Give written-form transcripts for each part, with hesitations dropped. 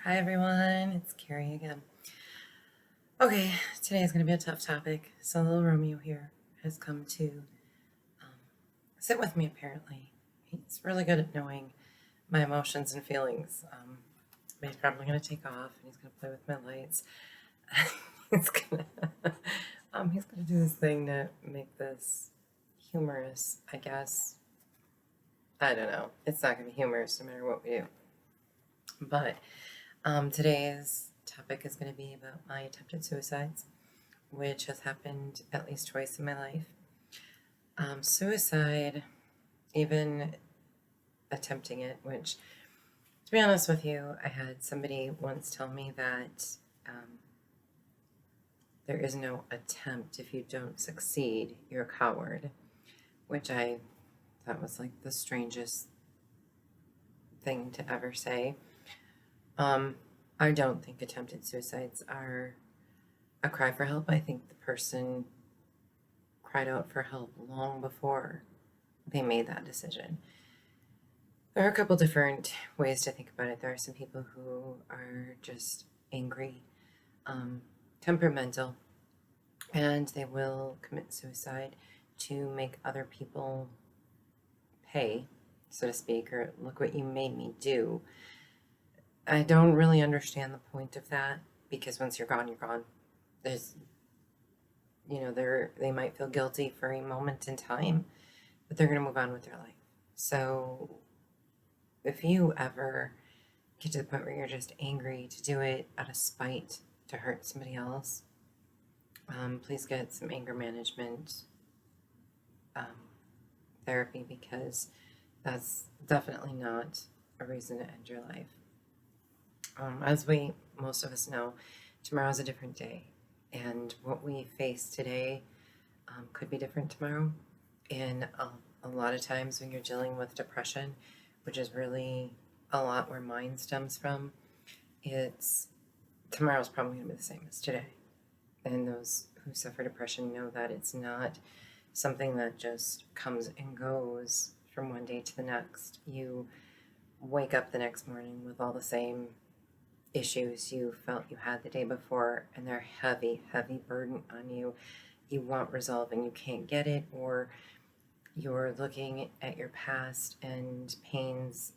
Hi everyone, it's Carrie again. Okay, today is going to be a tough topic. So little Romeo here has come to um, sit with me apparently. He's really good at knowing my emotions and feelings. But he's probably going to take off and he's going to play with my lights. He's going to do this thing to make this humorous, I guess. I don't know. It's not going to be humorous no matter what we do. But today's topic is going to be about my attempted suicides, which has happened at least twice in my life. Suicide, even attempting it, which, to be honest with you, I had somebody once tell me that there is no attempt if you don't succeed, you're a coward, which I thought was like the strangest thing to ever say. I don't think attempted suicides are a cry for help. I think the person cried out for help long before they made that decision. There are a couple different ways to think about it. There are some people who are just angry, temperamental, and they will commit suicide to make other people pay, so to speak, or look what you made me do. I don't really understand the point of that because once you're gone, you're gone. There's, they might feel guilty for a moment in time, but they're going to move on with their life. So if you ever get to the point where you're just angry to do it out of spite to hurt somebody else, please get some anger management therapy, because that's definitely not a reason to end your life. As most of us know, tomorrow's a different day, and what we face today could be different tomorrow. And a lot of times when you're dealing with depression, which is really a lot where mine stems from, it's tomorrow's probably going to be the same as today. And those who suffer depression know that it's not something that just comes and goes from one day to the next. You wake up the next morning with all the same issues you felt you had the day before, and they're heavy, heavy burden on you. You want resolve and you can't get it, or you're looking at your past and pains,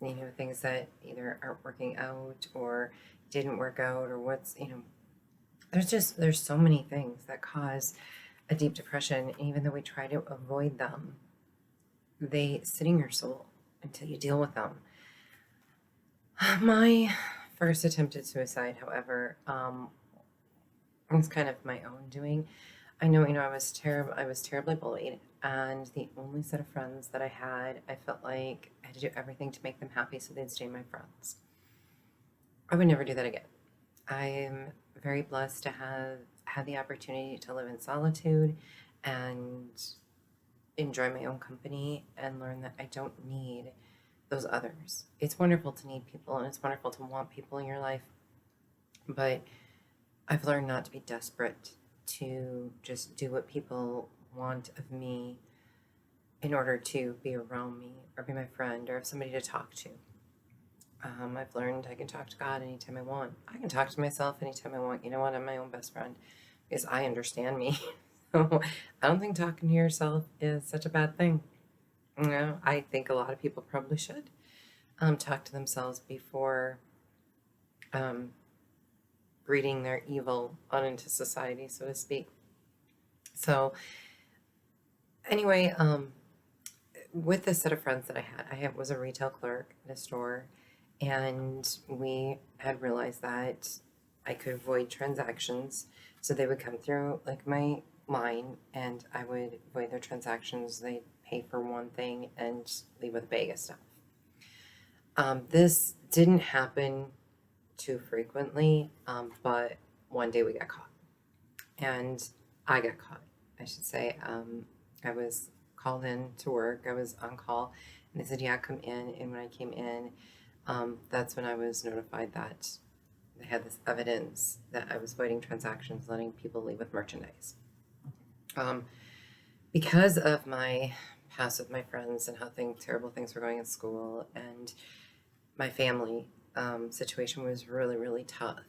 things that either aren't working out or didn't work out, or there's so many things that cause a deep depression. And even though we try to avoid them, they sit in your soul until you deal with them. My first attempted suicide, however, was kind of my own doing. I know, I was terribly bullied, and the only set of friends that I had, I felt like I had to do everything to make them happy so they'd stay my friends. I would never do that again. I'm very blessed to have had the opportunity to live in solitude and enjoy my own company and learn that I don't need those others. It's wonderful to need people and it's wonderful to want people in your life, but I've learned not to be desperate to just do what people want of me in order to be around me or be my friend or have somebody to talk to. I've learned I can talk to God anytime I want. I can talk to myself anytime I want. You know what? I'm my own best friend because I understand me. So I don't think talking to yourself is such a bad thing. I think a lot of people probably should talk to themselves before breeding their evil out into society, so to speak. So anyway, with this set of friends that I was a retail clerk at a store, and we had realized that I could avoid transactions. So they would come through like my line, and I would avoid their transactions. They'd pay for one thing and leave with a bag of stuff. This didn't happen too frequently, but one day we got caught, and I got caught, I should say. I was called in to work. I was on call, and they said, "Yeah, come in." And when I came in, that's when I was notified that they had this evidence that I was voiding transactions, letting people leave with merchandise. Because of my past with my friends and how terrible things were going in school, and my family, situation was really, really tough.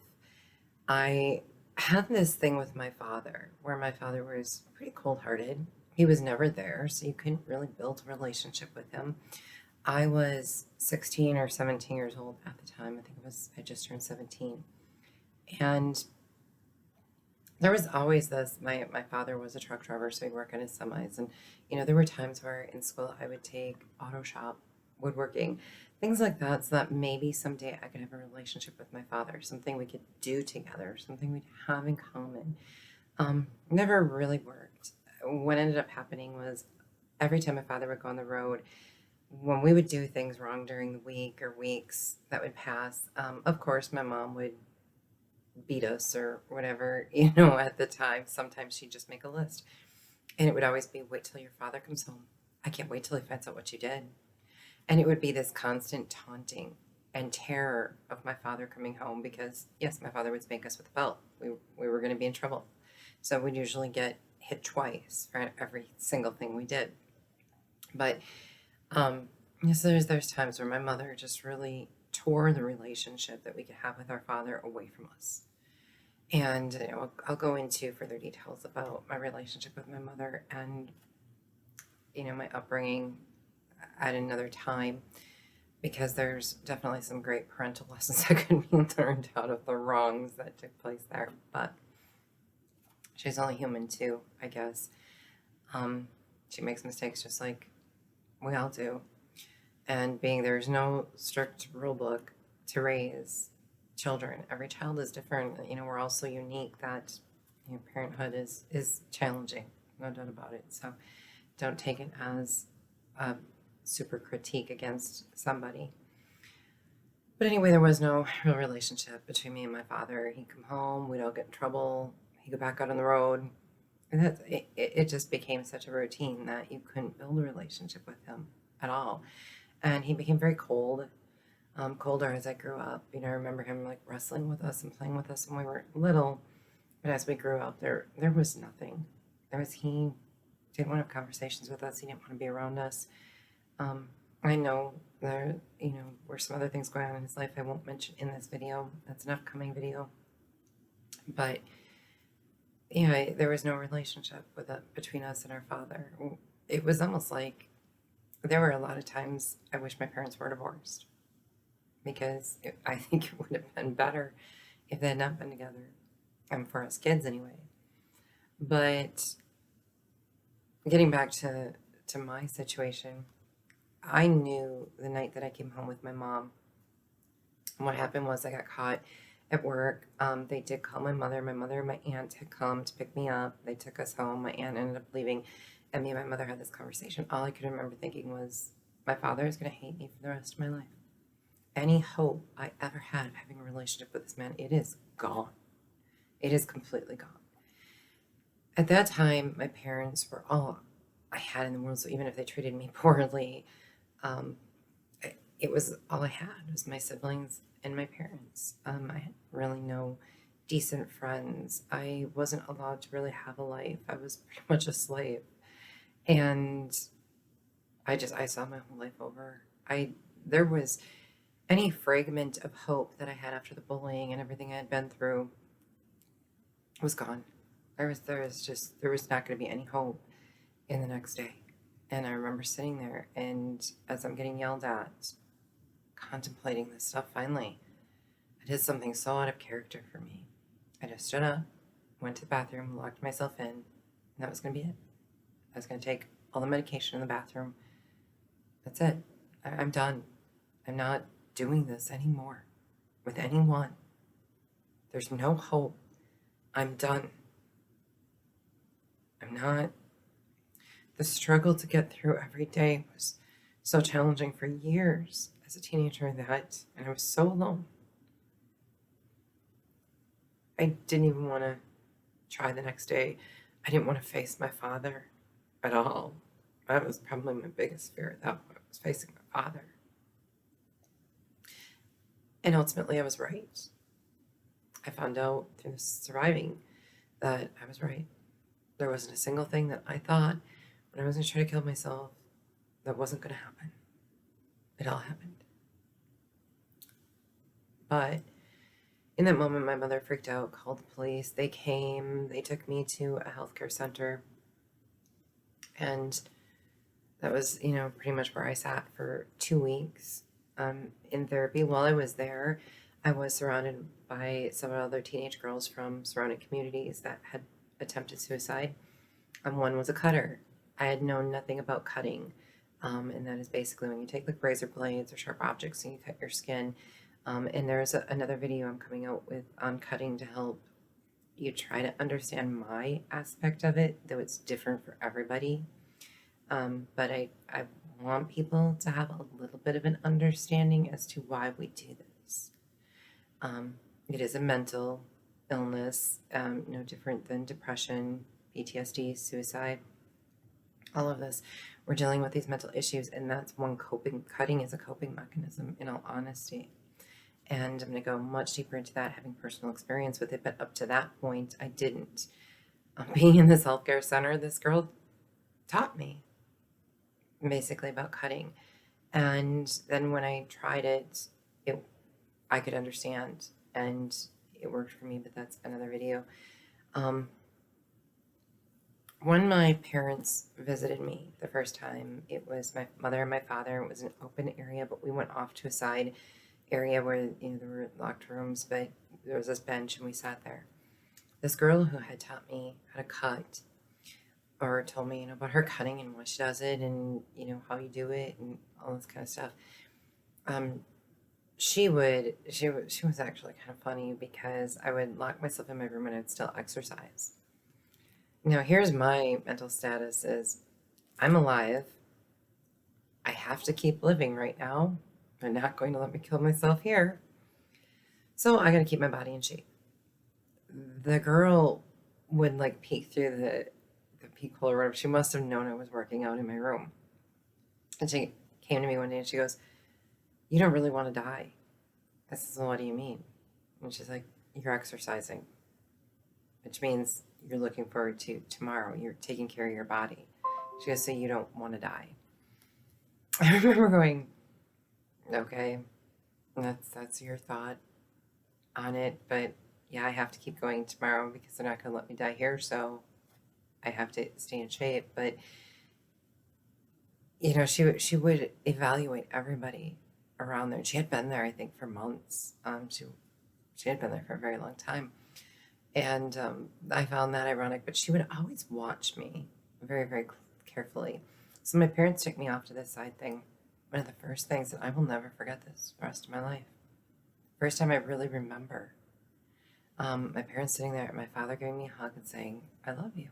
I had this thing with my father where my father was pretty cold hearted. He was never there, so you couldn't really build a relationship with him. I was 16 or 17 years old at the time. I just turned 17. And there was always this, my father was a truck driver, so he'd work on his semis. And, there were times where in school I would take auto shop, woodworking, things like that, so that maybe someday I could have a relationship with my father, something we could do together, something we'd have in common. Never really worked. What ended up happening was every time my father would go on the road, when we would do things wrong during the week or weeks that would pass, of course, my mom would beat us or whatever, at the time. Sometimes she'd just make a list. And it would always be, wait till your father comes home. I can't wait till he finds out what you did. And it would be this constant taunting and terror of my father coming home because, yes, my father would spank us with a belt. We were going to be in trouble. So we'd usually get hit twice for every single thing we did. But so there's times where my mother just really tore the relationship that we could have with our father away from us. And I'll go into further details about my relationship with my mother and my upbringing at another time, because there's definitely some great parental lessons that could be learned out of the wrongs that took place there. But she's only human too, I guess. She makes mistakes just like we all do. And there's no strict rule book to raise children. Every child is different. We're all so unique that parenthood is challenging, no doubt about it. So don't take it as a super critique against somebody. But anyway, there was no real relationship between me and my father. He'd come home, we'd all get in trouble, he'd go back out on the road. And it just became such a routine that you couldn't build a relationship with him at all. And he became very cold, colder as I grew up. I remember him like wrestling with us and playing with us when we were little. But as we grew up, there was nothing. He didn't want to have conversations with us. He didn't want to be around us. I know there, were some other things going on in his life I won't mention in this video. That's an upcoming video. But yeah, there was no relationship between us and our father. It was almost like there were a lot of times I wish my parents were divorced, because I think it would have been better if they had not been together, for us kids anyway. But getting back to my situation, I knew the night that I came home with my mom. What happened was I got caught at work. They did call my mother. My mother and my aunt had come to pick me up. They took us home. My aunt ended up leaving, and me and my mother had this conversation. All I could remember thinking was, my father is going to hate me for the rest of my life. Any hope I ever had of having a relationship with this man, it is gone. It is completely gone. At that time, my parents were all I had in the world, so even if they treated me poorly, it was all I had. It was my siblings and my parents. I had really no decent friends. I wasn't allowed to really have a life. I was pretty much a slave. And I saw my whole life over. There was any fragment of hope that I had after the bullying and everything I had been through was gone. There was not going to be any hope in the next day. And I remember sitting there, and as I'm getting yelled at, contemplating this stuff, finally, I did something so out of character for me. I just stood up, went to the bathroom, locked myself in, and that was going to be it. I was going to take all the medication in the bathroom. That's it. I'm done. I'm not doing this anymore with anyone. There's no hope. I'm done. I'm not. The struggle to get through every day was so challenging for years as a teenager, and I was so alone. I didn't even want to try the next day. I didn't want to face my father at all. That was probably my biggest fear at that point, was facing my father. And ultimately, I was right. I found out through surviving that I was right. There wasn't a single thing that I thought when I was going to try to kill myself that wasn't going to happen. It all happened. But in that moment, my mother freaked out, called the police. They came, they took me to a healthcare center. And that was, pretty much where I sat for 2 weeks in therapy. While I was there, I was surrounded by several other teenage girls from surrounding communities that had attempted suicide. One was a cutter. I had known nothing about cutting. And that is basically when you take like razor blades or sharp objects and you cut your skin. And there's another video I'm coming out with on cutting to help you try to understand my aspect of it, though it's different for everybody. But I want people to have a little bit of an understanding as to why we do this. It is a mental illness, no different than depression, PTSD, suicide, all of this. We're dealing with these mental issues, and that's cutting is a coping mechanism, in all honesty. And I'm going to go much deeper into that, having personal experience with it. But up to that point, I didn't. Being in this healthcare center, this girl taught me basically about cutting. And then when I tried it, I could understand, and it worked for me, but that's another video. When my parents visited me the first time, it was my mother and my father. It was an open area, but we went off to a side area where there were locked rooms, but there was this bench and we sat there. This girl who had taught me how to cut, or told me about her cutting and why she does it, and how you do it and all this kind of stuff. She was actually kind of funny because I would lock myself in my room and I'd still exercise. Now here's my mental status: is I'm alive. I have to keep living right now. I'm not going to let me kill myself here. So I got to keep my body in shape. The girl would like peek through the peek hole or whatever. She must have known I was working out in my room. And she came to me one day and she goes, "You don't really want to die." I said, "Well, what do you mean?" And she's like, "You're exercising, which means you're looking forward to tomorrow. You're taking care of your body." She goes, "So you don't want to die." I remember going, "Okay, that's your thought on it, but yeah, I have to keep going tomorrow because they're not going to let me die here, so I have to stay in shape." But she would evaluate everybody around there. She had been there, I think, for months. She had been there for a very long time, and I found that ironic. But she would always watch me very, very carefully. So my parents took me off to this side thing. One of the first things, and I will never forget this the rest of my life. First time I really remember. My parents sitting there, and my father giving me a hug and saying, "I love you."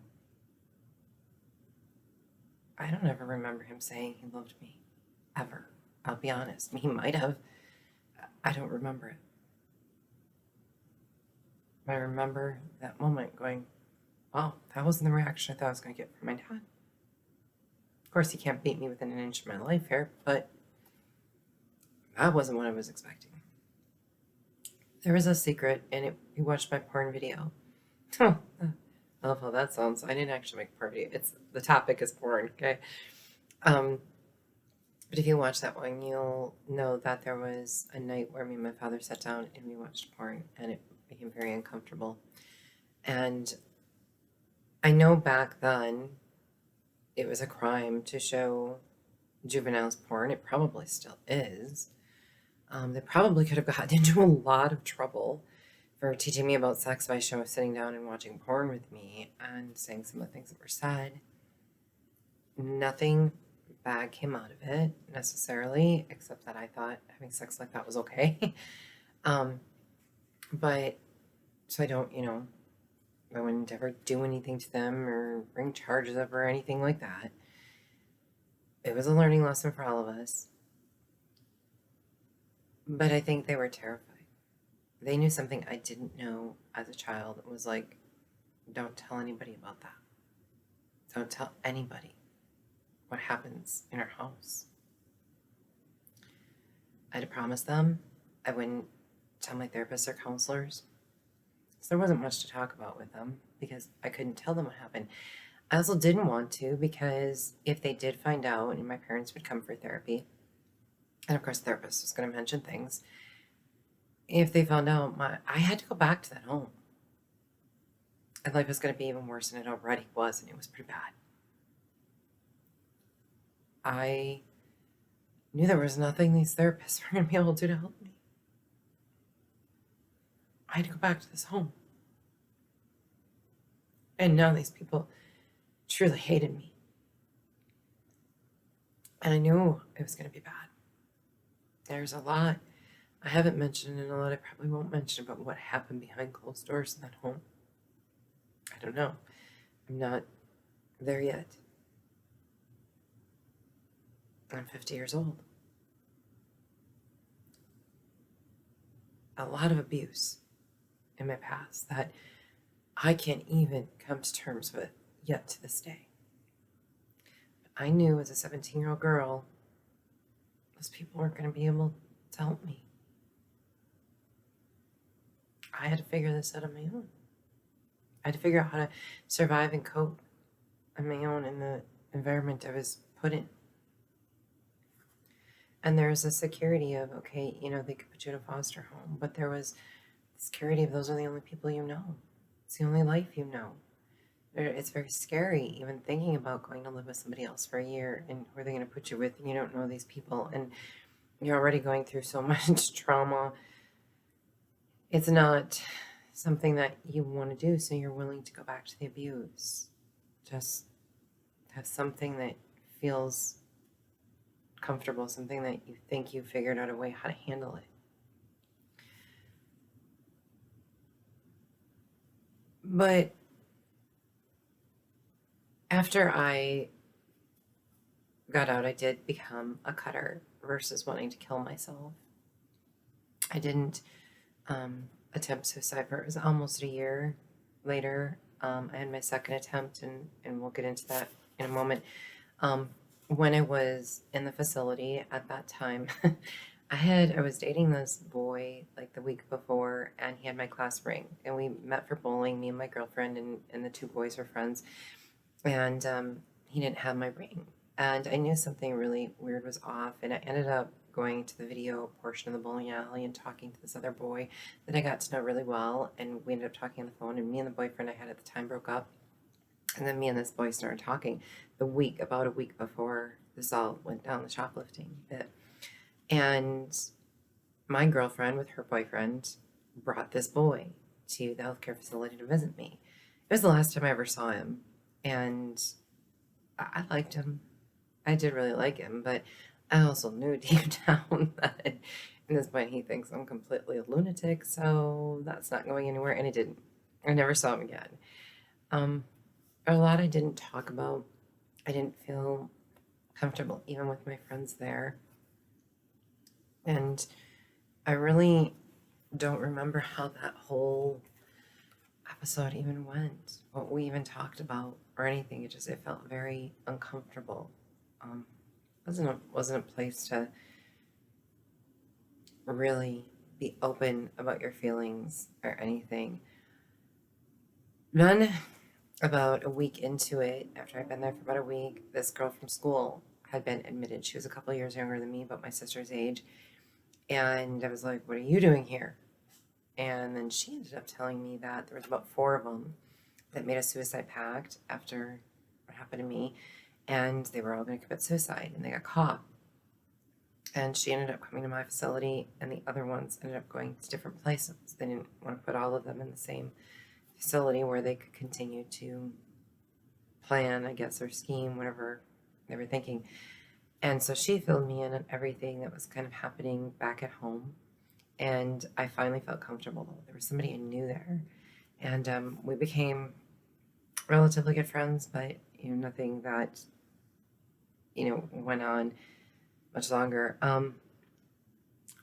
I don't ever remember him saying he loved me, ever. I'll be honest. He might have. I don't remember it. I remember that moment going, wow, that wasn't the reaction I thought I was going to get from my dad. Of course, he can't beat me within an inch of my life here, but that wasn't what I was expecting. There was a secret, and you watched my porn video. I love how that sounds. I didn't actually make a porn video. The topic is porn, okay? But if you watch that one, you'll know that there was a night where me and my father sat down and we watched porn, and it became very uncomfortable. And I know back then it was a crime to show juveniles porn. It probably still is. They probably could have gotten into a lot of trouble for teaching me about sex by sitting down and watching porn with me and saying some of the things that were said. Nothing bad came out of it necessarily, except that I thought having sex like that was okay. But so I don't, I wouldn't ever do anything to them or bring charges up or anything like that. It was a learning lesson for all of us. But I think they were terrified. They knew something I didn't know as a child. It was like, don't tell anybody about that. Don't tell anybody what happens in our house. I had to promise them I wouldn't tell my therapists or counselors. So there wasn't much to talk about with them because I couldn't tell them what happened. I also didn't want to because if they did find out, and my parents would come for therapy, and of course the therapist was going to mention things, if they found out I had to go back to that home, and life was going to be even worse than it already was, and it was pretty bad. I knew there was nothing these therapists were going to be able to do to help me. I had to go back to this home. And now these people truly hated me. And I knew it was going to be bad. There's a lot I haven't mentioned, and a lot I probably won't mention about what happened behind closed doors in that home. I don't know. I'm not there yet. I'm 50 years old. A lot of abuse in my past that I can't even come to terms with yet to this day. I knew as a 17-year-old girl, those people weren't going to be able to help me. I had to figure this out on my own. I had to figure out how to survive and cope on my own in the environment I was put in. And there was a security of, okay, they could put you in a foster home, but there was the security of those are the only people you know. It's the only life you know. It's very scary even thinking about going to live with somebody else for a year, and who are they going to put you with, and you don't know these people, and you're already going through so much trauma. It's not something that you want to do, so you're willing to go back to the abuse. Just have something that feels comfortable, something that you think you figured out a way how to handle it. But after I got out, I did become a cutter versus wanting to kill myself. I didn't attempt suicide for it was almost a year later. I had my second attempt, and we'll get into that in a moment. When I was in the facility at that time, I was dating this boy like the week before, and he had my class ring, and we met for bowling, me and my girlfriend, and the two boys were friends, and he didn't have my ring, and I knew something really weird was off, and I ended up going to the video portion of the bowling alley and talking to this other boy that I got to know really well, and we ended up talking on the phone, and me and the boyfriend I had at the time broke up, and then me and this boy started talking about a week before this all went down, the shoplifting bit. And my girlfriend with her boyfriend brought this boy to the healthcare facility to visit me. It was the last time I ever saw him, and I liked him. I did really like him, but I also knew deep down that at this point he thinks I'm completely a lunatic, so that's not going anywhere, and it didn't. I never saw him again. A lot I didn't talk about. I didn't feel comfortable even with my friends there. And I really don't remember how that whole episode even went, what we even talked about or anything. It felt very uncomfortable. Wasn't a place to really be open about your feelings or anything. Then about a week into it, after I'd been there for about a week, this girl from school had been admitted. She was a couple of years younger than me, about my sister's age. And I was like, what are you doing here? And then she ended up telling me that there was about 4 of them that made a suicide pact after what happened to me. And they were all going to commit suicide, and they got caught. And she ended up coming to my facility, and the other ones ended up going to different places. They didn't want to put all of them in the same facility where they could continue to plan, I guess, or scheme, whatever they were thinking. And so she filled me in on everything that was kind of happening back at home. And I finally felt comfortable. There was somebody I knew there. And we became relatively good friends, but, nothing that, went on much longer.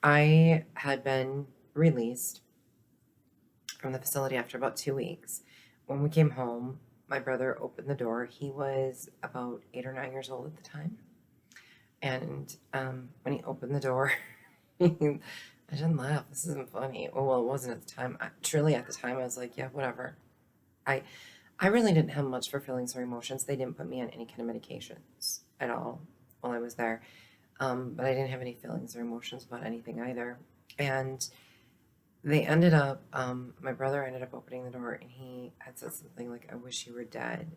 I had been released from the facility after about 2 weeks. When we came home, my brother opened the door. He was about 8 or 9 years old at the time. And when he opened the door, I didn't laugh. This isn't funny. Well, it wasn't at the time. Truly, at the time, I was like, yeah, whatever. I really didn't have much for feelings or emotions. They didn't put me on any kind of medications at all while I was there. But I didn't have any feelings or emotions about anything either. And They ended up, my brother ended up opening the door and he had said something like, I wish you were dead,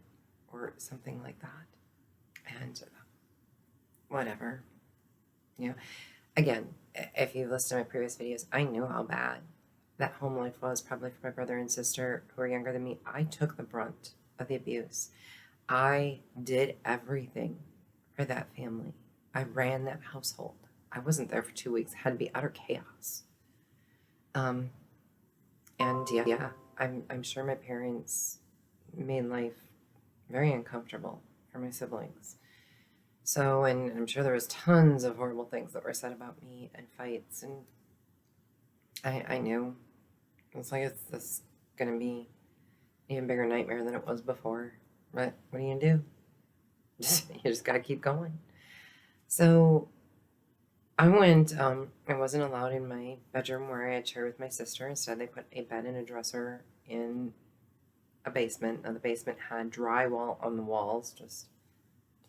or something like that. And whatever, you know, again, if you listen to my previous videos, I knew how bad that home life was, probably for my brother and sister who are younger than me. I took the brunt of the abuse. I did everything for that family. I ran that household. I wasn't there for 2 weeks. It had to be utter chaos. Um, and yeah, I'm sure my parents made life very uncomfortable for my siblings. So, and I'm sure there was tons of horrible things that were said about me and fights, and I knew it's like it's this gonna be an even bigger nightmare than it was before. But what are you gonna do? You just gotta keep going. So I went. I wasn't allowed in my bedroom where I had shared with my sister. Instead, they put a bed and a dresser in a basement. Now the basement had drywall on the walls, just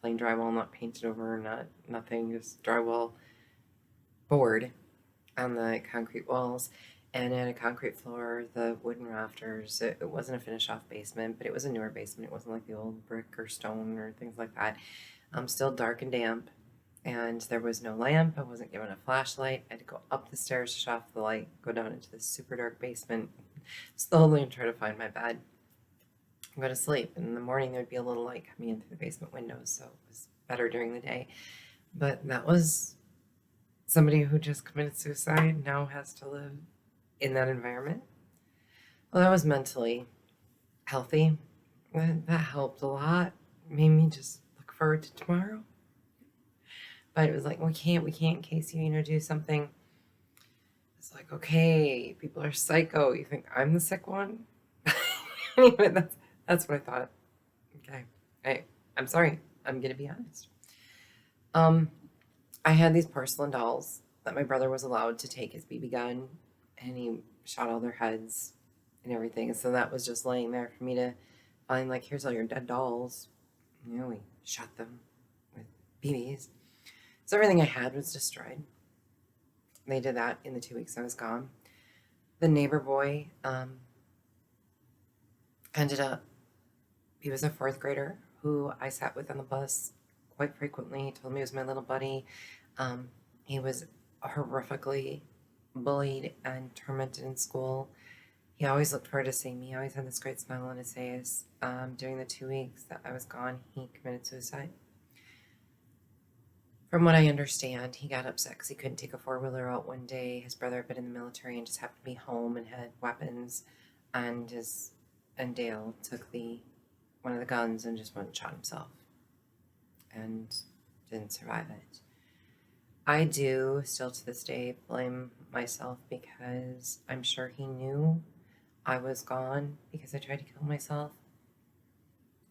plain drywall, not painted over, nothing, just drywall board on the concrete walls, and it had a concrete floor, the wooden rafters. It wasn't a finished off basement, but it was a newer basement. It wasn't like the old brick or stone or things like that. Still dark and damp, and there was no lamp. I wasn't given a flashlight. I had to go up the stairs to shut off the light, go down into this super dark basement, slowly try to find my bed, go to sleep. And in the morning, there'd be a little light coming in through the basement windows, so it was better during the day. But that was somebody who just committed suicide now has to live in that environment. Well, I was mentally healthy. That helped a lot. Made me just look forward to tomorrow. But it was like, we can't, Casey, do something. It's like, okay, people are psycho. You think I'm the sick one? Anyway, that's what I thought. Okay. I'm sorry. I'm gonna be honest. I had these porcelain dolls that my brother was allowed to take his BB gun, and he shot all their heads and everything. So that was just laying there for me to find, like, here's all your dead dolls. We shot them with BBs. So everything I had was destroyed. They did that in the 2 weeks I was gone. The neighbor boy ended up, he was a fourth grader who I sat with on the bus quite frequently. He told me he was my little buddy. He was horrifically bullied and tormented in school. He always looked forward to seeing me. He always had this great smile on his face. During the 2 weeks that I was gone, he committed suicide. From what I understand, he got upset because he couldn't take a four-wheeler out one day. His brother had been in the military and just happened to be home and had weapons, and Dale took one of the guns and just went and shot himself and didn't survive it. I do still to this day blame myself because I'm sure he knew I was gone because I tried to kill myself.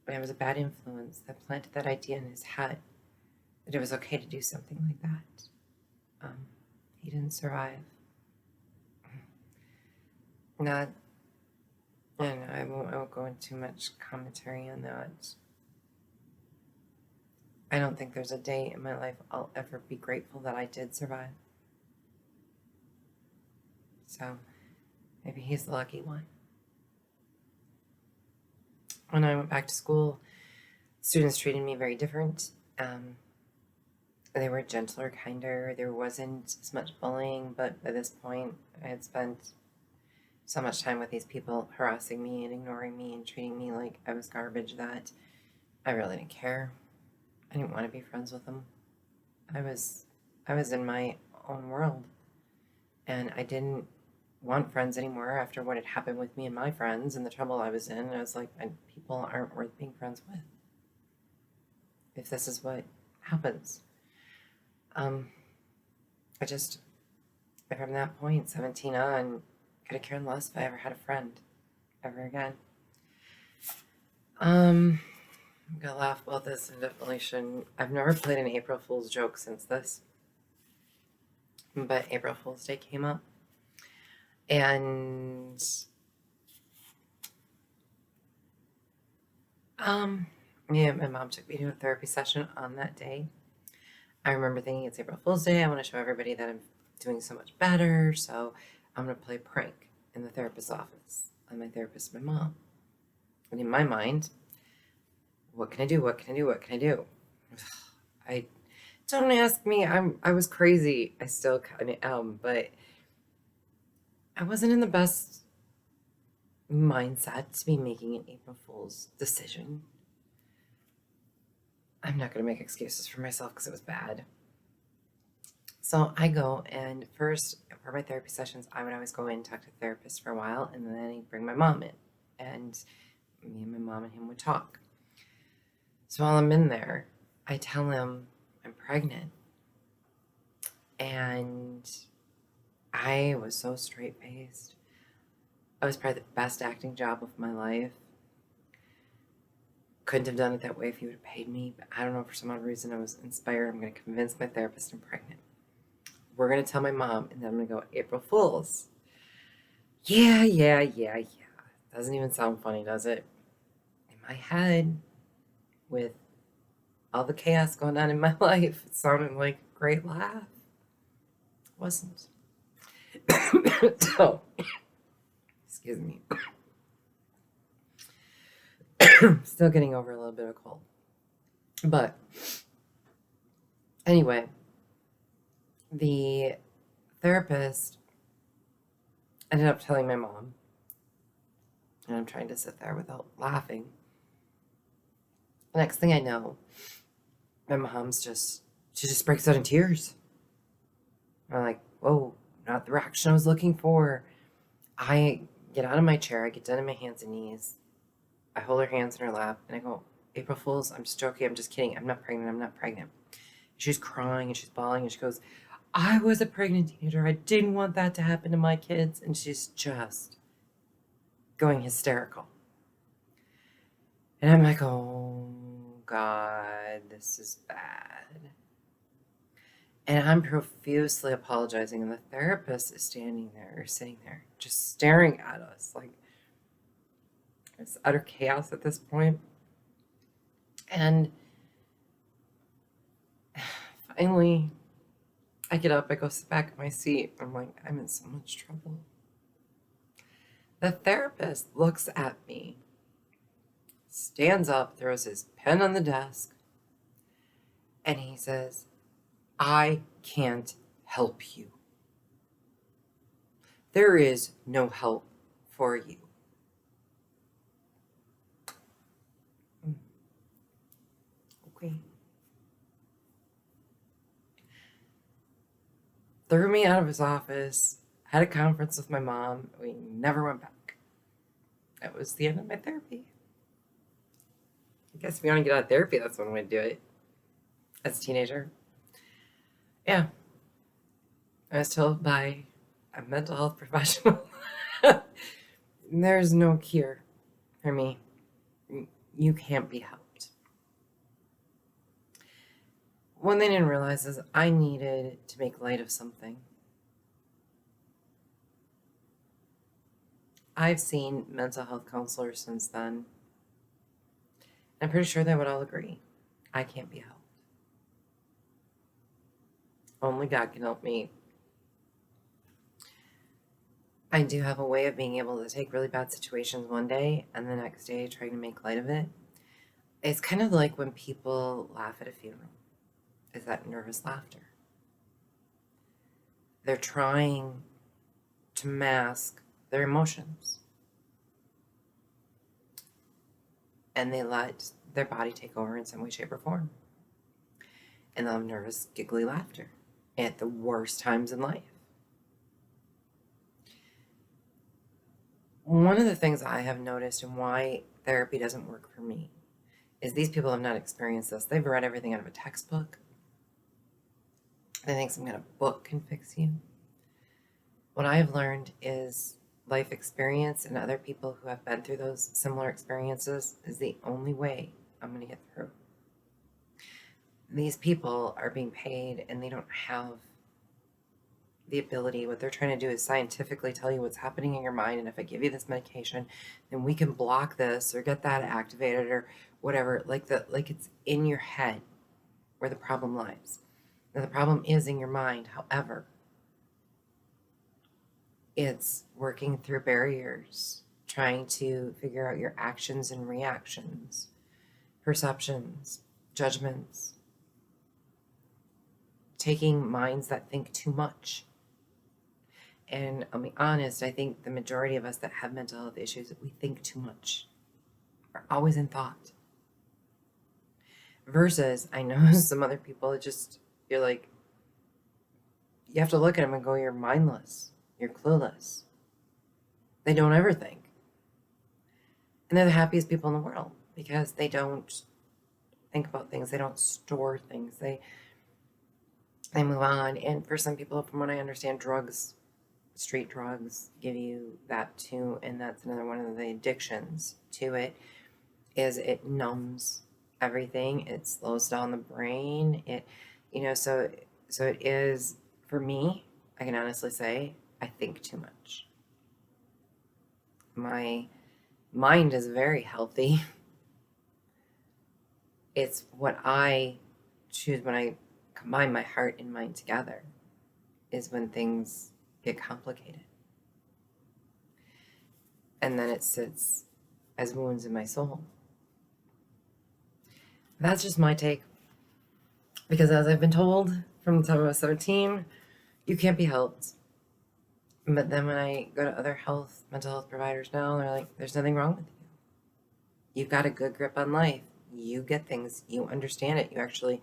And I was a bad influence that planted that idea in his head that it was okay to do something like that. He didn't survive. Not, I won't go into too much commentary on that. I don't think there's a day in my life I'll ever be grateful that I did survive. So maybe he's the lucky one. When I went back to school, students treated me very different. They were gentler, kinder. There wasn't as much bullying, but by this point, I had spent so much time with these people harassing me and ignoring me and treating me like I was garbage that I really didn't care. I didn't want to be friends with them. I was in my own world, and I didn't want friends anymore after what had happened with me and my friends and the trouble I was in. And I was like, people aren't worth being friends with if this is what happens. From that point, 17 on, could have cared less if I ever had a friend ever again. I'm gonna laugh about this and definitely shouldn't. I've never played an April Fool's joke since this, but April Fool's Day came up, and my mom took me to a therapy session on that day. I remember thinking it's April Fool's Day. I want to show everybody that I'm doing so much better. So I'm going to play a prank in the therapist's office on my therapist, my mom. And in my mind, what can I do? What can I do? What can I do? I don't ask me. I was crazy. I still kind of am, but I wasn't in the best mindset to be making an April Fool's decision. I'm not going to make excuses for myself because it was bad. So I go, and first for my therapy sessions, I would always go in and talk to the therapist for a while, and then I'd bring my mom in, and me and my mom and him would talk. So while I'm in there, I tell him I'm pregnant, and I was so straight-faced. I was probably the best acting job of my life. Couldn't have done it that way if he would have paid me, but I don't know, for some odd reason I was inspired. I'm going to convince my therapist I'm pregnant. We're going to tell my mom, and then I'm going to go, April Fools. Yeah. Doesn't even sound funny, does it? In my head, with all the chaos going on in my life, it sounded like a great laugh. It wasn't. So, excuse me. Still getting over a little bit of cold. But anyway, the therapist ended up telling my mom, and I'm trying to sit there without laughing. The next thing I know, my mom's she just breaks out in tears. I'm like, whoa, not the reaction I was looking for. I get out of my chair, I get down on my hands and knees, I hold her hands in her lap, and I go, April Fools, I'm just joking, I'm just kidding, I'm not pregnant. She's crying and she's bawling, and she goes, I was a pregnant teenager, I didn't want that to happen to my kids, and she's just going hysterical. And I'm like, oh God, this is bad. And I'm profusely apologizing, and the therapist is sitting there, just staring at us like it's utter chaos at this point. And finally, I get up, I go sit back in my seat. I'm like, I'm in so much trouble. The therapist looks at me, stands up, throws his pen on the desk, and he says, I can't help you. There is no help for you. Okay. Threw me out of his office, had a conference with my mom. We never went back. That was the end of my therapy. I guess if you want to get out of therapy, that's one way to do it. As a teenager. Yeah. I was told by a mental health professional, there's no cure for me. You can't be helped. One thing I didn't realize is I needed to make light of something. I've seen mental health counselors since then. I'm pretty sure they would all agree. I can't be helped. Only God can help me. I do have a way of being able to take really bad situations one day and the next day trying to make light of it. It's kind of like when people laugh at a funeral. Is that nervous laughter? They're trying to mask their emotions. And they let their body take over in some way, shape, or form. And they'll have nervous, giggly laughter at the worst times in life. One of the things I have noticed and why therapy doesn't work for me is these people have not experienced this. They've read everything out of a textbook. They think some kind of book can fix you. What I have learned is life experience and other people who have been through those similar experiences is the only way I'm going to get through. These people are being paid and they don't have the ability. What they're trying to do is scientifically tell you what's happening in your mind, and if I give you this medication, then we can block this or get that activated or whatever. Like it's in your head where the problem lies. Now, the problem is in your mind. However, It's working through barriers, trying to figure out your actions and reactions, perceptions, judgments, taking minds that think too much. And I'll be honest, I think the majority of us that have mental health issues, we think too much. We're always in thought. Versus, I know some other people, you're like, you have to look at them and go, you're mindless. You're clueless. They don't ever think. And they're the happiest people in the world because they don't think about things. They don't store things. They move on. And for some people, from what I understand, street drugs give you that too. And that's another one of the addictions to it, is it numbs everything. It slows down the brain. So it is, for me, I can honestly say, I think too much. My mind is very healthy. It's what I choose when I combine my heart and mind together is when things get complicated. And then it sits as wounds in my soul. That's just my take. Because as I've been told from the time I was 17, you can't be helped. But then when I go to other mental health providers now, they're like, there's nothing wrong with you. You've got a good grip on life. You get things. You understand it. You actually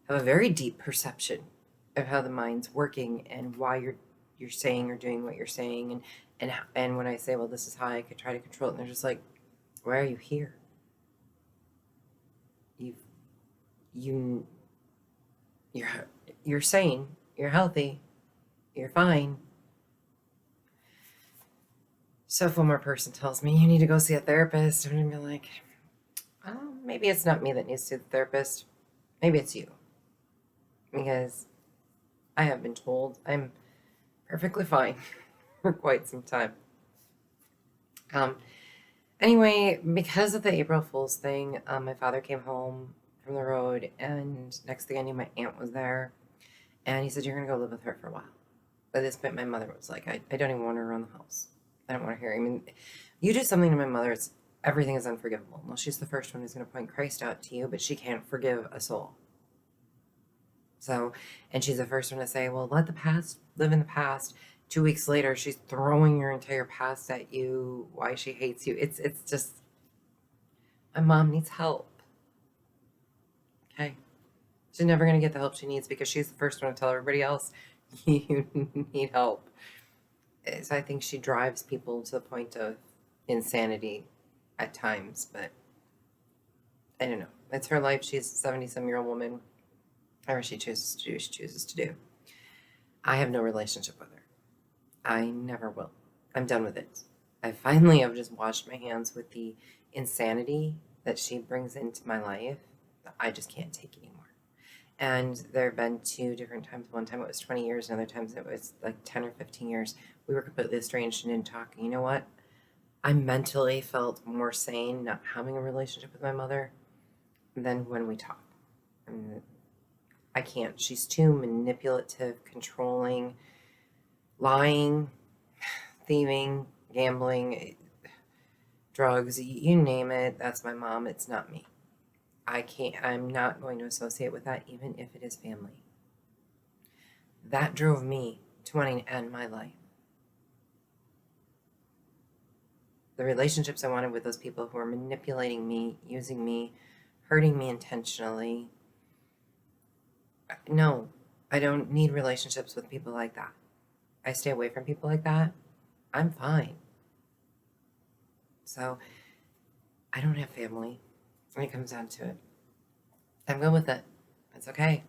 have a very deep perception of how the mind's working and why you're saying or doing what you're saying. And when I say, well, this is how I could try to control it, and they're just like, why are you here? You're sane. You're healthy. You're fine. So if one more person tells me you need to go see a therapist, I'm going to be like, oh, maybe it's not me that needs to see the therapist. Maybe it's you. Because I have been told I'm perfectly fine for quite some time. Anyway, because of the April Fool's thing, my father came home from the road, and next thing I knew, my aunt was there. And he said, you're going to go live with her for a while. By this point, my mother was like, I don't even want her around the house. I don't want to hear. I mean, you do something to my mother, everything is unforgivable. Well, she's the first one who's going to point Christ out to you, but she can't forgive a soul. So, and she's the first one to say, well, let the past live in the past. 2 weeks later, she's throwing your entire past at you, why she hates you. It's just, my mom needs help. Okay. She's never going to get the help she needs because she's the first one to tell everybody else, you need help. So I think she drives people to the point of insanity at times, but I don't know. It's her life. She's a 70-some-year-old woman. Whatever she chooses to do, she chooses to do. I have no relationship with her. I never will. I'm done with it. I've just washed my hands with the insanity that she brings into my life. I just can't take anymore. And there have been 2 different times. One time it was 20 years, and other times it was like 10 or 15 years. We were completely estranged and didn't talk. And you know what? I mentally felt more sane not having a relationship with my mother than when we talk. I can't. She's too manipulative, controlling, lying, thieving, gambling, drugs, you name it. That's my mom. It's not me. I'm not going to associate with that, even if it is family. That drove me to wanting to end my life. The relationships I wanted with those people who were manipulating me, using me, hurting me intentionally. No, I don't need relationships with people like that. I stay away from people like that. I'm fine. So I don't have family when it comes down to it. I'm good with it. It's okay.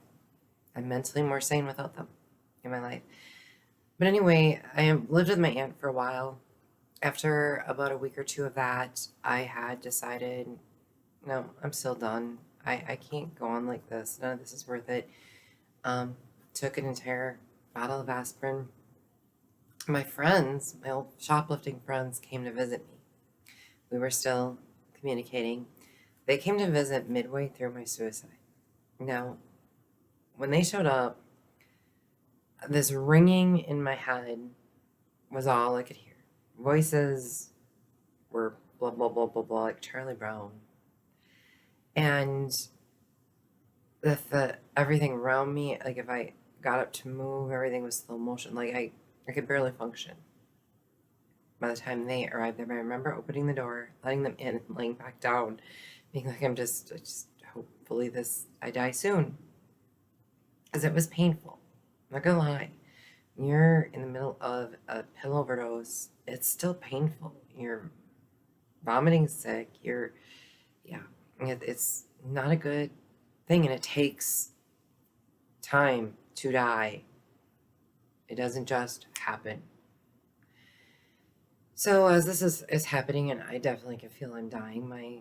I'm mentally more sane without them in my life. But anyway, I lived with my aunt for a while. After about a week or 2 of that, I had decided, no, I'm still done. I can't go on like this. None of this is worth it. Took an entire bottle of aspirin. My friends, my old shoplifting friends, came to visit me. We were still communicating. They came to visit midway through my suicide. Now, when they showed up, this ringing in my head was all I could hear. Voices were blah, blah, blah, blah, blah, like Charlie Brown. And the everything around me, like if I got up to move, everything was slow motion. Like I could barely function by the time they arrived there. But I remember opening the door, letting them in, and laying back down, being like, I just hopefully I die soon. Because it was painful. I'm not gonna lie. When you're in the middle of a pill overdose, it's still painful. You're vomiting sick. Yeah, it's not a good thing, and it takes time to die. It doesn't just happen. So as this is happening, and I definitely can feel I'm dying, my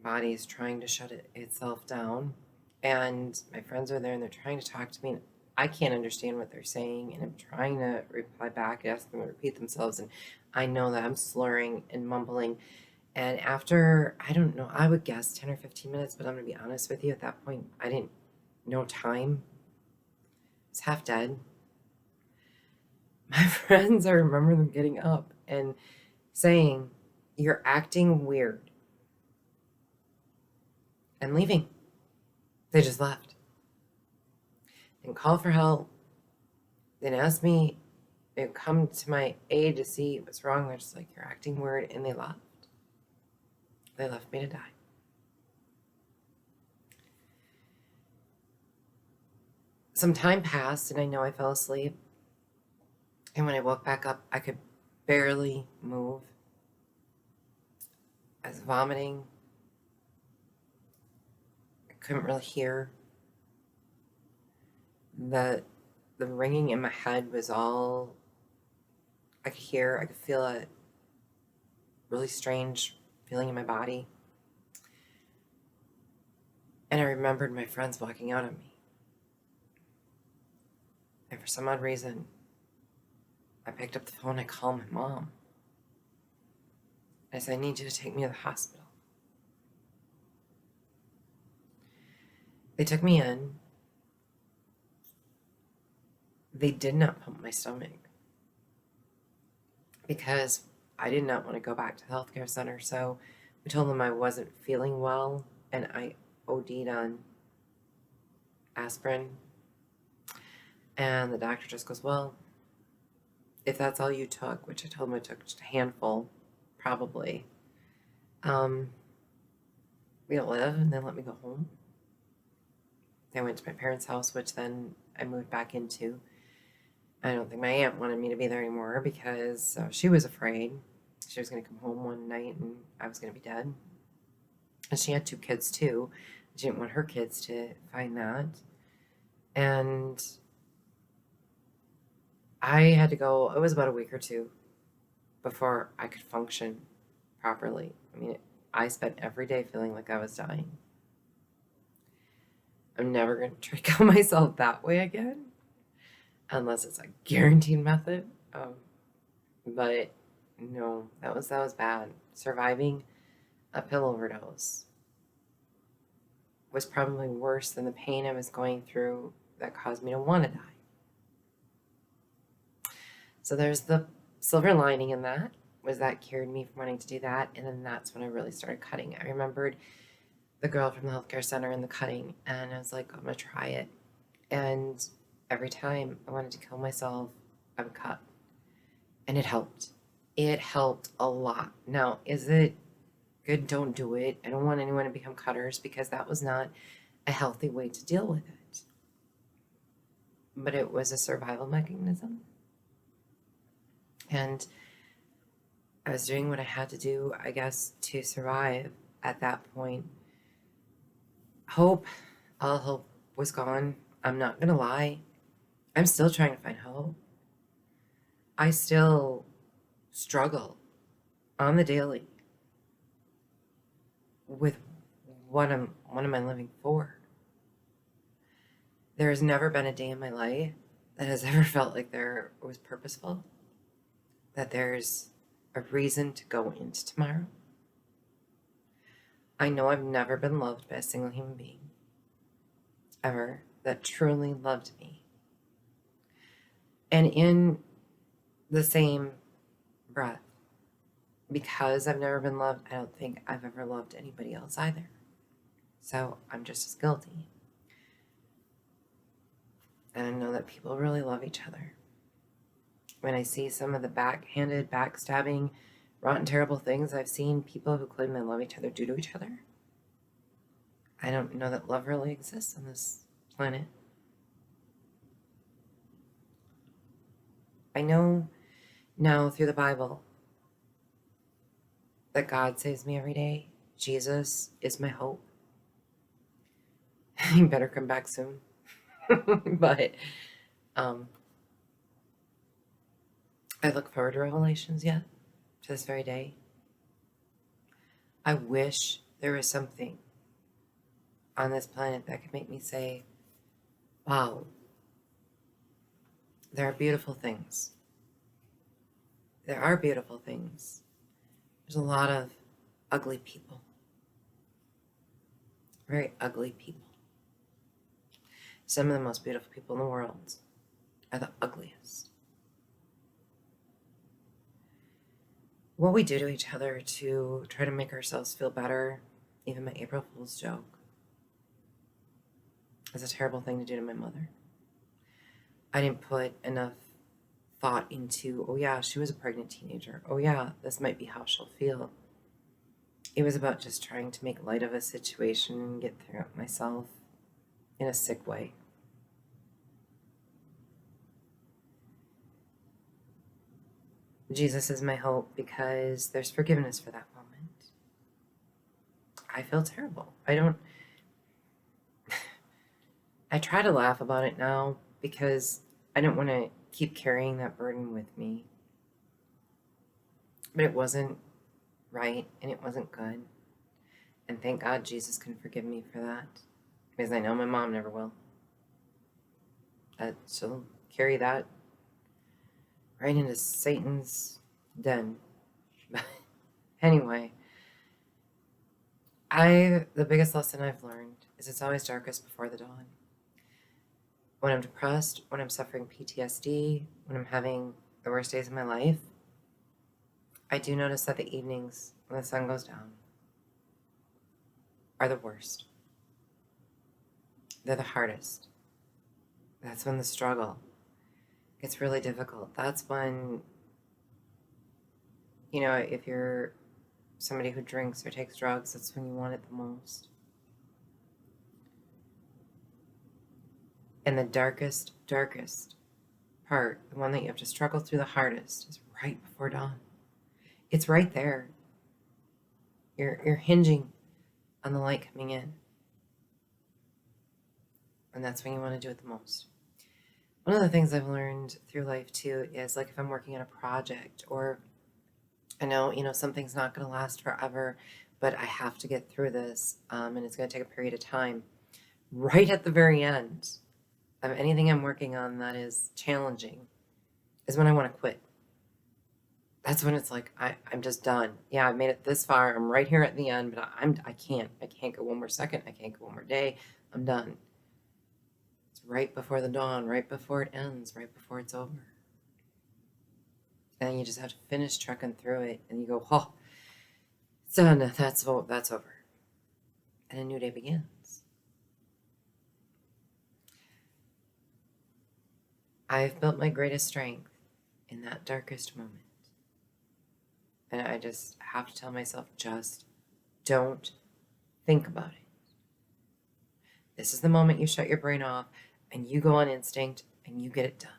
body is trying to shut itself down, and my friends are there and they're trying to talk to me, and I can't understand what they're saying, and I'm trying to reply back, ask them to repeat themselves, and I know that I'm slurring and mumbling. And after, I don't know, I would guess 10 or 15 minutes, but I'm going to be honest with you, at that point, I didn't know time. I was half dead. My friends, I remember them getting up and saying, "You're acting weird," and leaving. They just left. Didn't call for help. Didn't ask me. They would come to my aid to see what's wrong. They're just like, "You're acting weird," and they left. They left me to die. Some time passed, and I know I fell asleep. And when I woke back up, I could barely move. I was vomiting. I couldn't really hear. The ringing in my head was all I could hear. I could feel a really strange feeling in my body. And I remembered my friends walking out on me. And for some odd reason, I picked up the phone, I called my mom. I said, "I need you to take me to the hospital." They took me in. They did not pump my stomach because I did not want to go back to the healthcare center. So we told them I wasn't feeling well, and I OD'd on aspirin. And the doctor just goes, "Well, if that's all you took," which I told him I took just a handful, probably, we'll live, and then let me go home. I went to my parents' house, which then I moved back into. I don't think my aunt wanted me to be there anymore because she was afraid. She was going to come home one night and I was going to be dead. And she had 2 kids too. She didn't want her kids to find that. And I had to go, it was about a week or 2 before I could function properly. I mean, I spent every day feeling like I was dying. I'm never going to try to kill myself that way again, unless it's a guaranteed method. But no, that was bad. Surviving a pill overdose was probably worse than the pain I was going through that caused me to want to die. So there's the silver lining in that, was that cured me from wanting to do that. And then that's when I really started cutting. I remembered the girl from the healthcare center in the cutting, and I was like, I'm going to try it. And every time I wanted to kill myself, I would cut. And it helped. It helped a lot. Now, is it good? Don't do it. I don't want anyone to become cutters because that was not a healthy way to deal with it. But it was a survival mechanism. And I was doing what I had to do, I guess, to survive at that point. All hope was gone. I'm not going to lie. I'm still trying to find hope. I still struggle on the daily with what am I living for? There has never been a day in my life that has ever felt like there was purposeful, that there's a reason to go into tomorrow. I know I've never been loved by a single human being, ever, that truly loved me. And in the same breath. Because I've never been loved, I don't think I've ever loved anybody else either. So I'm just as guilty. And I know that people really love each other. When I see some of the backhanded, backstabbing, rotten, terrible things I've seen people who claim they love each other do to each other, I don't know that love really exists on this planet. I know now through the Bible that God saves me every day. Jesus is my hope. He better come back soon. But I look forward to Revelations yet, to this very day. I wish there was something on this planet that could make me say, wow, there are beautiful things. There are beautiful things. There's a lot of ugly people. Very ugly people. Some of the most beautiful people in the world are the ugliest. What we do to each other to try to make ourselves feel better, even my April Fool's joke, is a terrible thing to do to my mother. I didn't put enough thought into, oh yeah, she was a pregnant teenager. Oh yeah, this might be how she'll feel. It was about just trying to make light of a situation and get through it myself in a sick way. Jesus is my hope because there's forgiveness for that moment. I feel terrible. I try to laugh about it now because I don't want to keep carrying that burden with me. But it wasn't right and it wasn't good. And thank God Jesus can forgive me for that. Because I know my mom never will. She'll carry that right into Satan's den. Anyway, the biggest lesson I've learned is it's always darkest before the dawn. When I'm depressed, when I'm suffering PTSD, when I'm having the worst days of my life, I do notice that the evenings when the sun goes down are the worst. They're the hardest. That's when the struggle gets really difficult. That's when, if you're somebody who drinks or takes drugs, that's when you want it the most. And the darkest part, the one that you have to struggle through the hardest, is right before dawn. It's right there. You're hinging on the light coming in. And that's when you want to do it the most. One of the things I've learned through life too is, like, if I'm working on a project, or I know, something's not going to last forever, but I have to get through this, and it's going to take a period of time. Right at the very end of anything I'm working on that is challenging is when I want to quit. That's when it's like, I'm just done. Yeah, I've made it this far. I'm right here at the end, but I can't go one more second. I can't go one more day. I'm done. It's right before the dawn, right before it ends, right before it's over. And you just have to finish trucking through it, and you go, oh, it's done. That's over. And a new day begins. I've built my greatest strength in that darkest moment. And I just have to tell myself, just don't think about it. This is the moment you shut your brain off and you go on instinct and you get it done.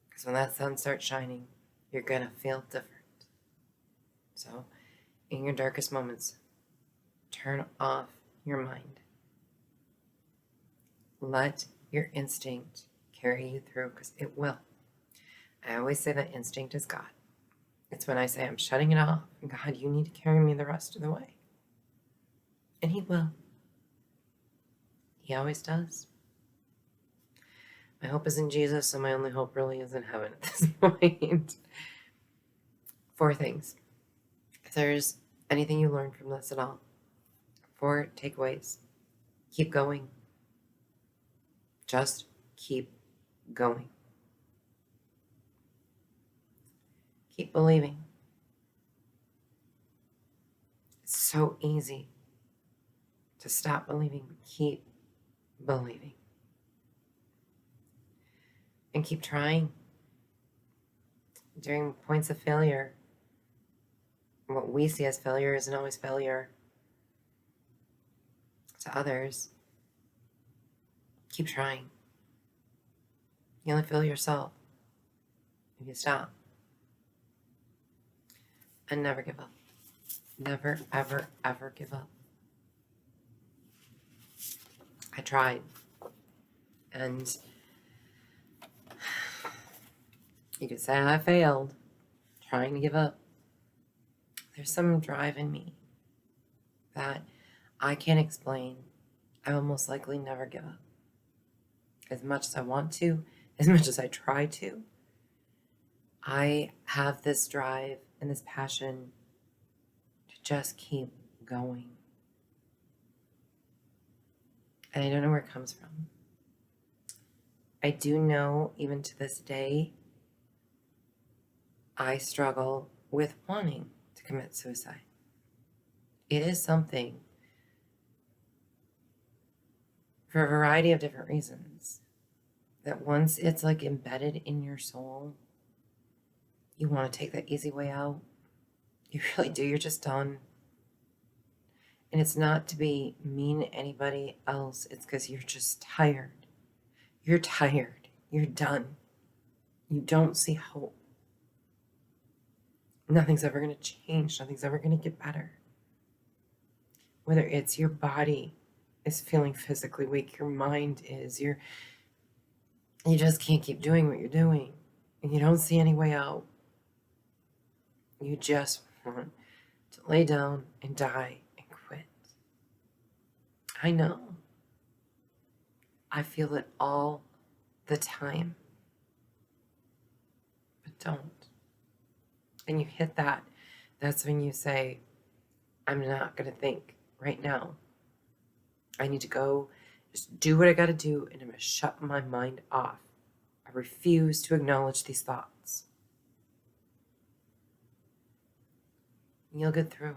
Because when that sun starts shining, you're going to feel different. So, in your darkest moments, turn off your mind. Let your instinct carry you through, because it will. I always say that instinct is God. It's when I say I'm shutting it off, God, you need to carry me the rest of the way. And He will. He always does. My hope is in Jesus, so my only hope really is in heaven at this point. 4 things. If there's anything you learned from this at all, 4 takeaways. Keep going. Just keep going. Keep believing. It's so easy to stop believing, but keep believing. And keep trying. During points of failure, what we see as failure isn't always failure to others. Keep trying. You only fail yourself if you stop. And never give up. Never, ever, ever give up. I tried. And you could say I failed trying to give up. There's some drive in me that I can't explain. I will most likely never give up. As much as I want to, as much as I try to, I have this drive and this passion to just keep going. And I don't know where it comes from. I do know, even to this day, I struggle with wanting to commit suicide. It is something for a variety of different reasons that once it's like embedded in your soul, you want to take that easy way out. You really do. You're just done. And it's not to be mean to anybody else. It's because you're just tired. You're tired. You're done. You don't see hope. Nothing's ever going to change. Nothing's ever going to get better. Whether it's your body is feeling physically weak, your mind is, you just can't keep doing what you're doing. And you don't see any way out. You just want to lay down and die and quit. I know. I feel it all the time. But don't. And you hit that. That's when you say, I'm not going to think right now. I need to go just do what I got to do, and I'm going to shut my mind off. I refuse to acknowledge these thoughts. And you'll get through.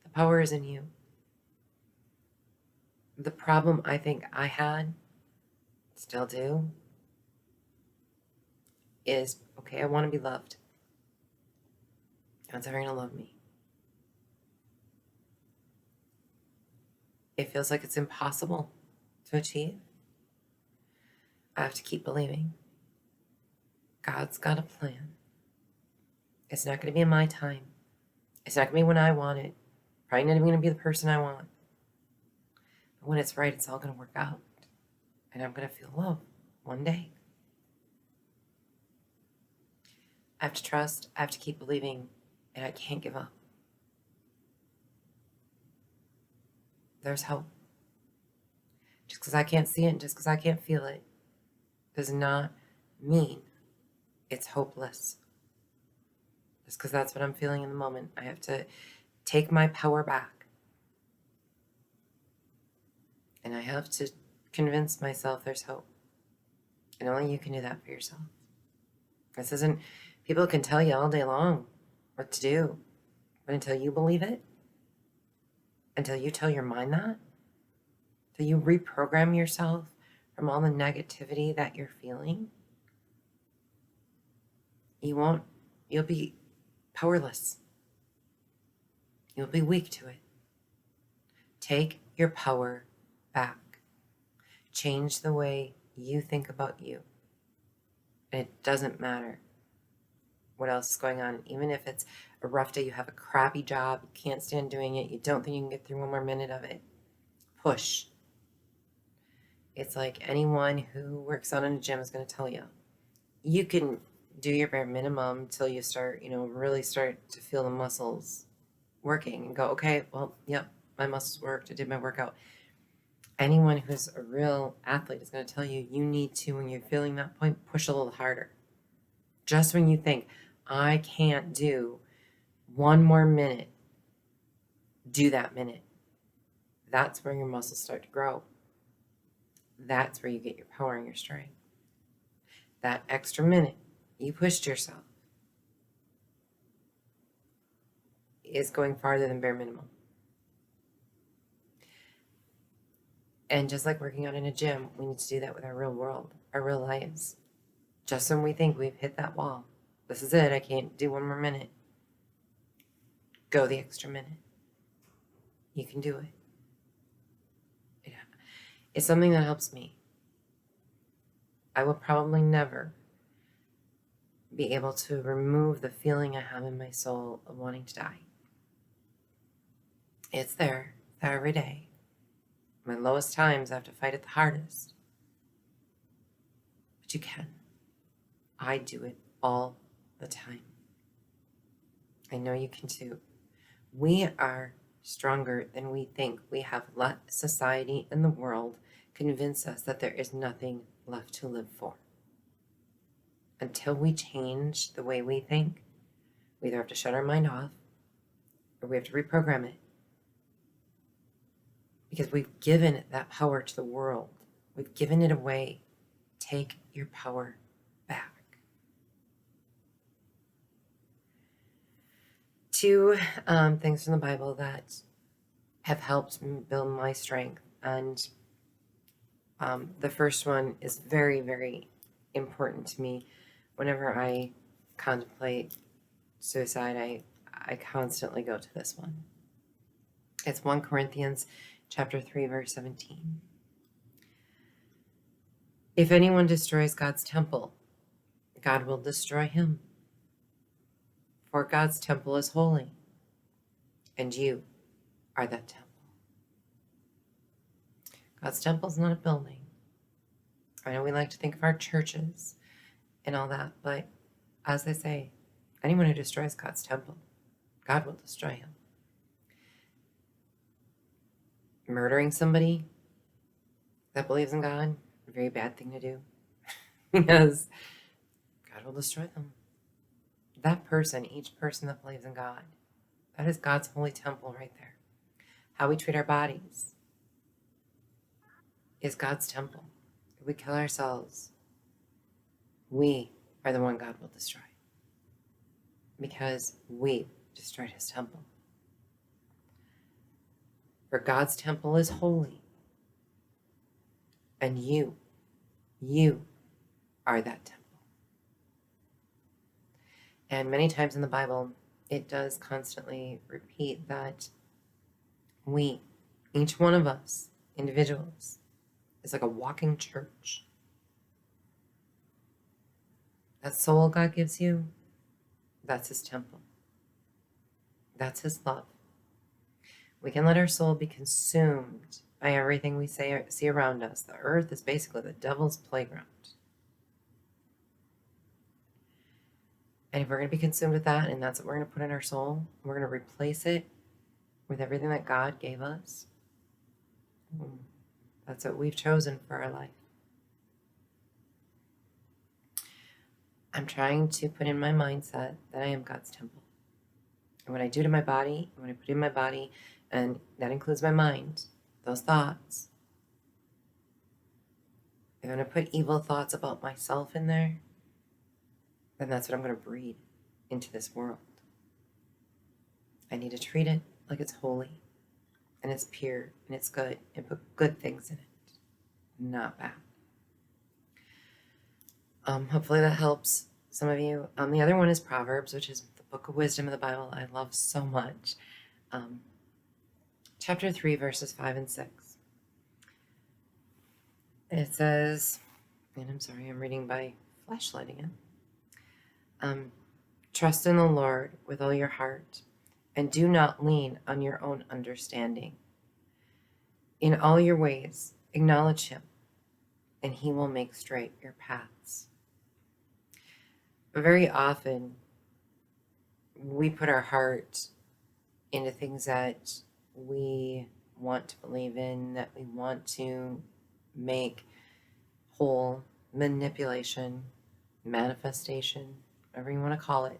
The power is in you. The problem I think I had, still do, is, okay, I want to be loved. No one's ever going to love me. It feels like it's impossible to achieve. I have to keep believing. God's got a plan. It's not going to be in my time. It's not going to be when I want it. Probably not even going to be the person I want. But when it's right, it's all going to work out. And I'm going to feel love one day. I have to trust. I have to keep believing. And I can't give up. There's hope. Just because I can't see it and just because I can't feel it does not mean it's hopeless. Just because that's what I'm feeling in the moment. I have to take my power back. And I have to convince myself there's hope. And only you can do that for yourself. This isn't, people can tell you all day long what to do. But until you believe it, until you tell your mind that, until you reprogram yourself from all the negativity that you're feeling, you'll be powerless. You'll be weak to it. Take your power back. Change the way you think about you. And it doesn't matter what else is going on. Even if it's a rough day, you have a crappy job, you can't stand doing it, you don't think you can get through one more minute of it, push. It's like anyone who works out in a gym is going to tell you. You can do your bare minimum until you start, really start to feel the muscles working and go, okay, well, yep, my muscles worked, I did my workout. Anyone who's a real athlete is going to tell you, you need to, when you're feeling that point, push a little harder. Just when you think, I can't do one more minute, do that minute. That's where your muscles start to grow. That's where you get your power and your strength. That extra minute you pushed yourself is going farther than bare minimum. And just like working out in a gym, we need to do that with our real world, our real lives. Just when we think we've hit that wall, this is it, I can't do one more minute. Go the extra minute. You can do it. Yeah. It's something that helps me. I will probably never be able to remove the feeling I have in my soul of wanting to die. It's there every day. My lowest times, I have to fight it the hardest. But you can. I do it all the time. I know you can too. We are stronger than we think. We have let society and the world convince us that there is nothing left to live for. Until we change the way we think, we either have to shut our mind off or we have to reprogram it. Because we've given that power to the world. We've given it away. Take your power back. Two things from the Bible that have helped build my strength. And the first one is very, very important to me. Whenever I contemplate suicide, I constantly go to this one. It's 1 Corinthians chapter 3, verse 17. If anyone destroys God's temple, God will destroy him. For God's temple is holy, and you are that temple. God's temple is not a building. I know we like to think of our churches and all that, but as they say, anyone who destroys God's temple, God will destroy him. Murdering somebody that believes in God, a very bad thing to do, because God will destroy them. That person, each person that believes in God, that is God's holy temple right there. How we treat our bodies is God's temple. If we kill ourselves, we are the one God will destroy, because we destroyed his temple. For God's temple is holy, and you are that temple. And many times in the Bible, it does constantly repeat that we, each one of us, individuals, is like a walking church. That soul God gives you, that's his temple. That's his love. We can let our soul be consumed by everything we see around us. The earth is basically the devil's playground. And if we're going to be consumed with that, and that's what we're going to put in our soul, we're going to replace it with everything that God gave us. That's what we've chosen for our life. I'm trying to put in my mindset that I am God's temple. And what I do to my body, what I put in my body, and that includes my mind, those thoughts. If I'm going to put evil thoughts about myself in there, then that's what I'm going to breed into this world. I need to treat it like it's holy, and it's pure, and it's good, and put good things in it, not bad. Hopefully that helps some of you. The other one is Proverbs, which is the book of wisdom of the Bible I love so much. Chapter 3, verses 5 and 6. It says, and I'm sorry, I'm reading by flashlight again. Trust in the Lord with all your heart, and do not lean on your own understanding. In all your ways, acknowledge him, and he will make straight your paths. Very often, we put our heart into things that we want to believe in, that we want to make whole. Manipulation, manifestation, whatever you want to call it.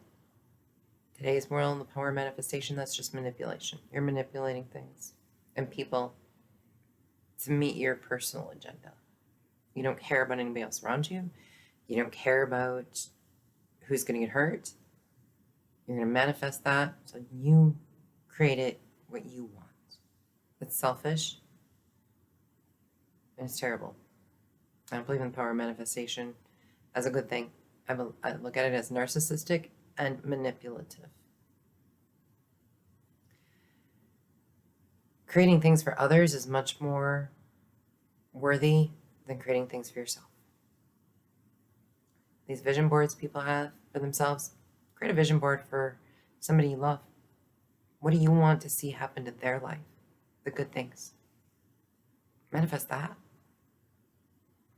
Today's world, the power of manifestation, that's just manipulation. You're manipulating things and people to meet your personal agenda. You don't care about anybody else around you. You don't care about who's going to get hurt. You're going to manifest that. So you create it what you want. It's selfish. And it's terrible. I don't believe in the power of manifestation as a good thing. I look at it as narcissistic and manipulative. Creating things for others is much more worthy than creating things for yourself. These vision boards people have for themselves, create a vision board for somebody you love. What do you want to see happen to their life? The good things. Manifest that.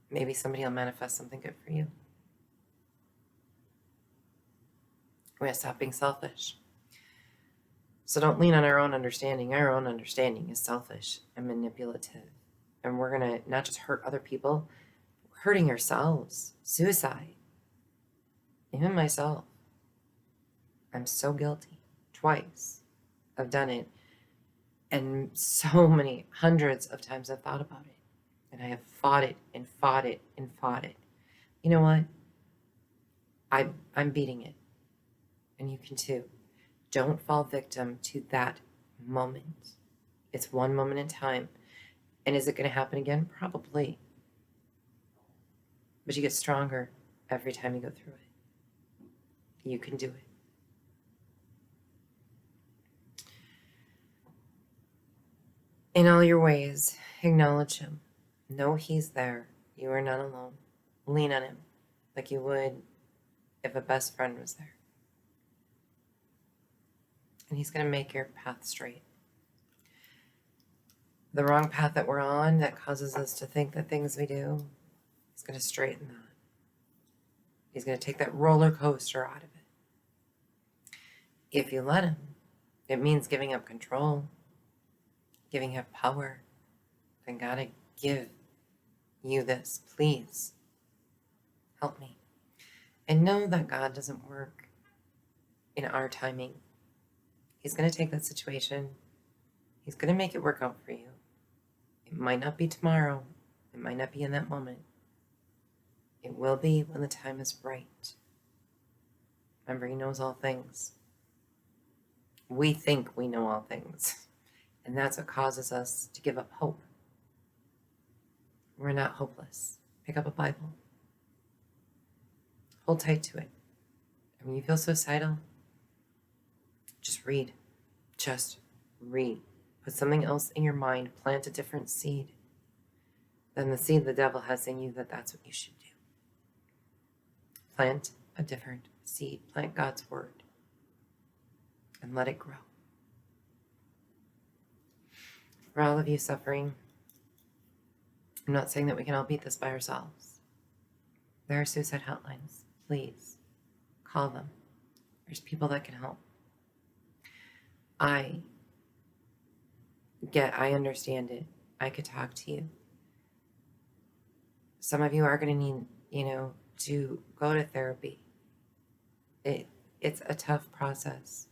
Maybe somebody will manifest something good for you. We have to stop being selfish. So don't lean on our own understanding. Our own understanding is selfish and manipulative. And we're going to not just hurt other people, hurting ourselves. Suicide. Even myself. I'm so guilty. Twice. I've done it. And so many, hundreds of times I've thought about it. And I have fought it and fought it and fought it. You know what? I'm beating it. And you can too. Don't fall victim to that moment. It's one moment in time. And is it going to happen again? Probably. But you get stronger every time you go through it. You can do it. In all your ways, acknowledge him. Know he's there. You are not alone. Lean on him like you would if a best friend was there. And he's going to make your path straight. The wrong path that we're on that causes us to think the things we do, he's going to straighten that. He's going to take that roller coaster out of it. If you let him, it means giving up control, giving up power. Then God, I give you this. Please help me. And know that God doesn't work in our timing. He's going to take that situation. He's going to make it work out for you. It might not be tomorrow. It might not be in that moment. It will be when the time is right. Remember, he knows all things. We think we know all things. And that's what causes us to give up hope. We're not hopeless. Pick up a Bible. Hold tight to it. And when you feel suicidal, just read. Just read. Put something else in your mind. Plant a different seed than the seed the devil has in you that's what you should do. Plant a different seed. Plant God's word. And let it grow. For all of you suffering, I'm not saying that we can all beat this by ourselves. There are suicide hotlines. Please call them. There's people that can help. I understand it. I could talk to you. Some of you are going to need, to go to therapy. It's a tough process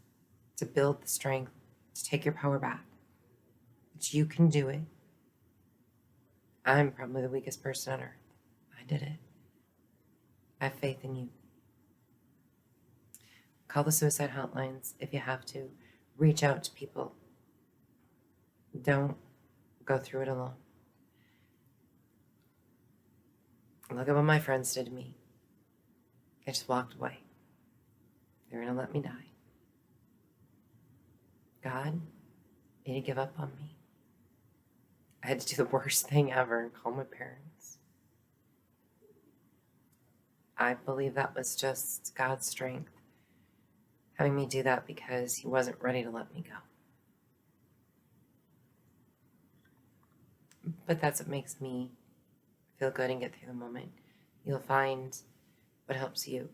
to build the strength to take your power back. But you can do it. I'm probably the weakest person on earth. I did it. I have faith in you. Call the suicide hotlines if you have to. Reach out to people. Don't go through it alone. Look at what my friends did to me. I just walked away. They were going to let me die. God, you didn't give up on me. I had to do the worst thing ever and call my parents. I believe that was just God's strength having me do that because he wasn't ready to let me go. But that's what makes me feel good and get through the moment. You'll find what helps you.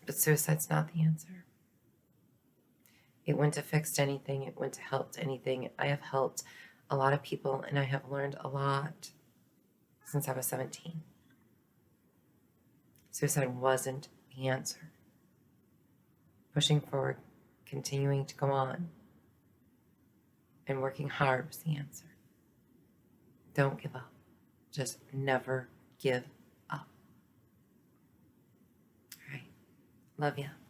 But suicide's not the answer. It wouldn't have fixed anything. It wouldn't have helped anything. I have helped a lot of people, and I have learned a lot since I was 17. Suicide wasn't the answer. Pushing forward, continuing to go on, and working hard was the answer. Don't give up. Just never give up. Love ya.